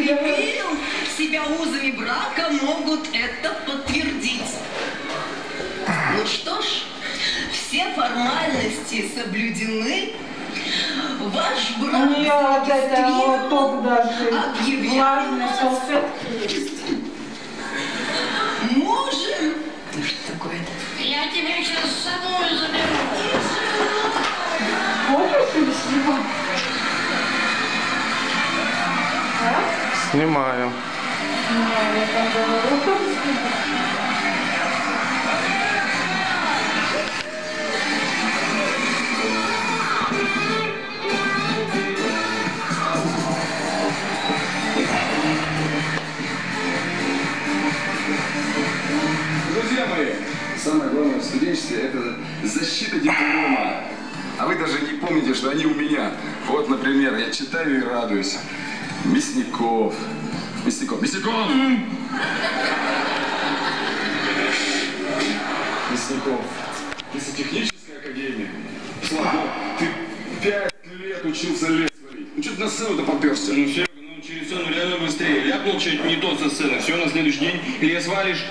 закрепил себя узами брака, могут это подтвердить. Ну что ж, все формальности соблюдены. Ваш брак влажные салфетки есть. Можем. Ну что такое-то? Я тебя сейчас с собой заберу. Можешь или снимать? Снимаю. Я там говорю. Друзья мои, самое главное в студенчестве – это защита диплома. А вы даже не помните, что они у меня. Вот, например, я читаю и радуюсь. Мясников. Мясников. Мясников. Лесотехническая академия. Слава, ты 5 лет учился лес варить. Ну что ты на сцену-то попёрся? Ну все, ну через сцену реально быстрее. Ляпнул что-нибудь не то со сцены. Все, на следующий день лес валишь.